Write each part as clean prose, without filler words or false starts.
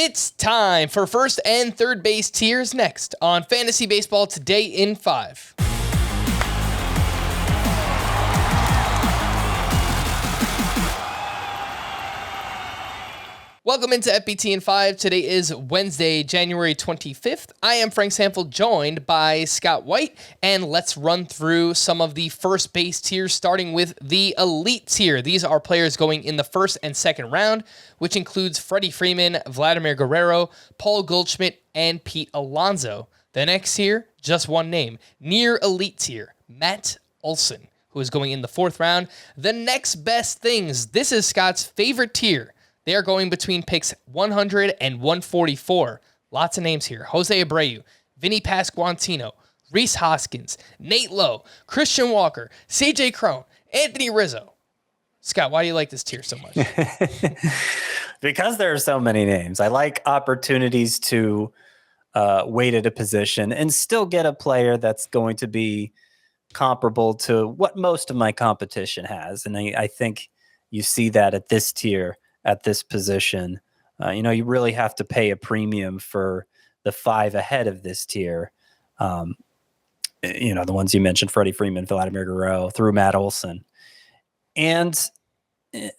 It's time for first and third base tiers next on Fantasy Baseball Today in 5. Welcome into FBT in 5. Today is Wednesday, January 25th. I am Frank Sample, joined by Scott White, and let's run through some of the first base tiers, starting with the elite tier. These are players going in the first and second round, which includes Freddie Freeman, Vladimir Guerrero, Paul Goldschmidt, and Pete Alonso. The next tier, just one name, near elite tier, Matt Olson, who is going in the fourth round. The next best things, this is Scott's favorite tier. They are going between picks 100 and 144. Lots of names here. Jose Abreu, Vinny Pasquantino, Rhys Hoskins, Nate Lowe, Christian Walker, CJ Cron, Anthony Rizzo. Scott, why do you like this tier so much? Because there are so many names. I like opportunities to wait at a position and still get a player that's going to be comparable to what most of my competition has. And I think you see that at this tier. At this position, you really have to pay a premium for the 5 ahead of this tier. The ones you mentioned, Freddie Freeman, Vladimir Guerrero, through Matt Olson. And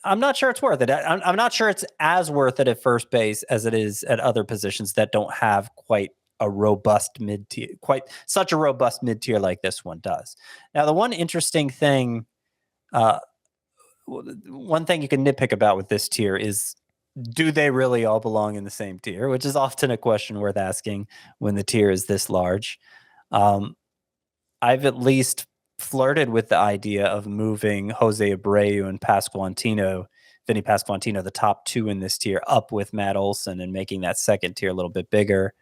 I'm not sure it's worth it. I'm not sure it's as worth it at first base as it is at other positions that don't have quite a robust mid-tier, quite such a robust mid-tier like this one does. Now, the one interesting thing, one thing you can nitpick about with this tier is, do they really all belong in the same tier? Which is often a question worth asking when the tier is this large. I've at least flirted with the idea of moving Jose Abreu and Vinny Pasquantino, the top 2 in this tier, up with Matt Olson and making that second tier a little bit bigger,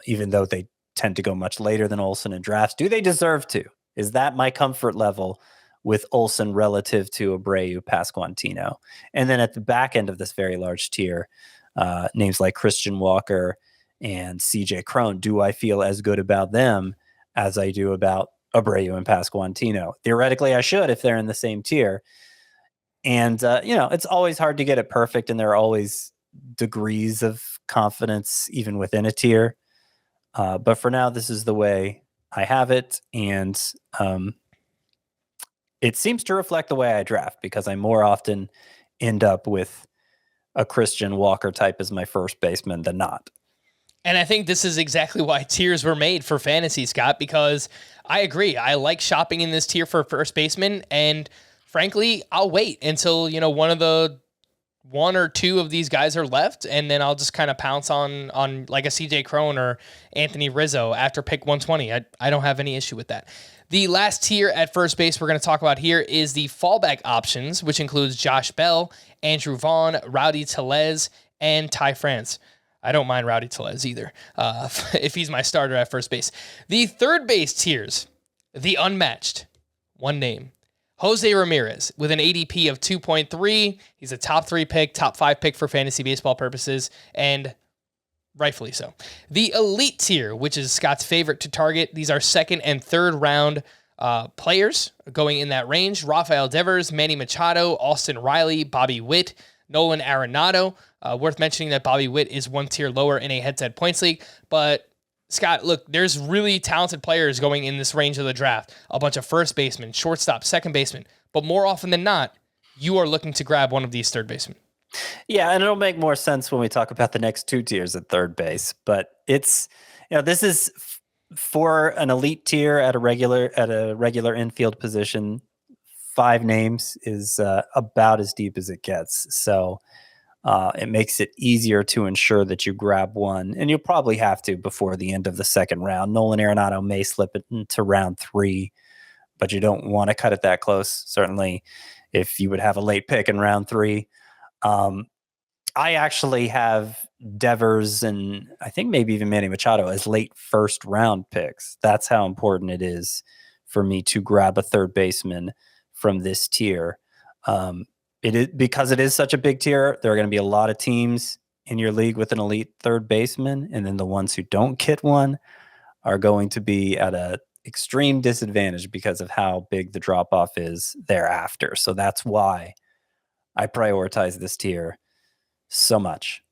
even though they tend to go much later than Olson in drafts. Do they deserve to? Is that my comfort level with Olson relative to Abreu, Pasquantino? And then at the back end of this very large tier, names like Christian Walker and CJ Cron, do I feel as good about them as I do about Abreu and Pasquantino? Theoretically, I should if they're in the same tier. And, it's always hard to get it perfect, and there are always degrees of confidence even within a tier. But for now, this is the way I have it. And, it seems to reflect the way I draft, because I more often end up with a Christian Walker type as my first baseman than not. And I think this is exactly why tiers were made for fantasy, Scott, because I agree. I like shopping in this tier for first baseman, and frankly, I'll wait until, one or two of these guys are left, and then I'll just kind of pounce on like a CJ Cron or Anthony Rizzo after pick 120. I don't have any issue with that. The last tier at first base we're going to talk about here is the fallback options, which includes Josh Bell, Andrew Vaughn, Rowdy Tellez, and Ty France. I don't mind Rowdy Tellez either, if he's my starter at first base. The third base tiers, the unmatched, one name, Jose Ramirez, with an ADP of 2.3. He's a top 3 pick, top 5 pick for fantasy baseball purposes, and rightfully so. The elite tier, which is Scott's favorite to target, these are second and third round players going in that range. Rafael Devers, Manny Machado, Austin Riley, Bobby Witt, Nolan Arenado. Worth mentioning that Bobby Witt is one tier lower in a head-to-head points league. But Scott, look, there's really talented players going in this range of the draft. A bunch of first basemen, shortstop, second baseman. But more often than not, you are looking to grab one of these third basemen. Yeah, and it'll make more sense when we talk about the next 2 tiers at third base. But it's, this is for an elite tier at a regular infield position. 5 names is about as deep as it gets. So it makes it easier to ensure that you grab one, and you'll probably have to before the end of the second round. Nolan Arenado may slip it into round 3, but you don't want to cut it that close. Certainly, if you would have a late pick in round 3. I actually have Devers and I think maybe even Manny Machado as late first round picks. That's how important it is for me to grab a third baseman from this tier. It is because it is such a big tier. There are going to be a lot of teams in your league with an elite third baseman, and then the ones who don't get one are going to be at a extreme disadvantage because of how big the drop off is thereafter. So that's why I prioritize this tier so much.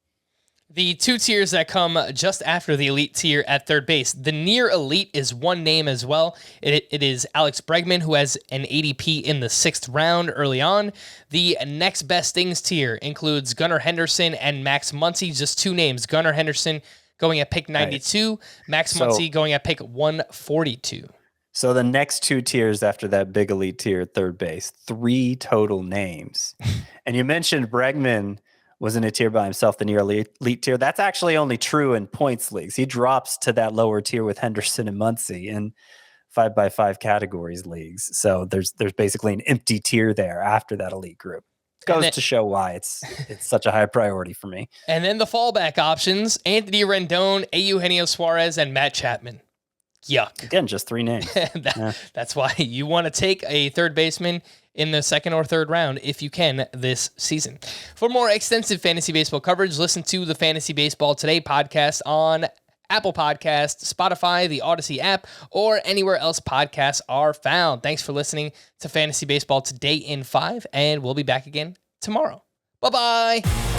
The two tiers that come just after the elite tier at third base. The near elite is one name as well. It is Alex Bregman, who has an ADP in the 6th round early on. The next best things tier includes Gunnar Henderson and Max Muncy, just two names. Gunnar Henderson going at pick 92, right. Max Muncy going at pick 142. So the next two tiers after that big elite tier at third base, 3 total names. And you mentioned Bregman was in a tier by himself, the near elite tier. That's actually only true in points leagues. He drops to that lower tier with Henderson and Muncy in 5x5 categories leagues. So there's basically an empty tier there after that elite group. Goes to show why it's such a high priority for me. And then the fallback options: Anthony Rendon, Eugenio Suarez, and Matt Chapman. Yuck. Again, just 3 names. That's why you want to take a third baseman in the 2nd or 3rd round if you can this season. For more extensive fantasy baseball coverage, listen to the Fantasy Baseball Today podcast on Apple Podcasts, Spotify, the Audacy app, or anywhere else podcasts are found. Thanks for listening to Fantasy Baseball Today in 5, and we'll be back again tomorrow. Bye-bye.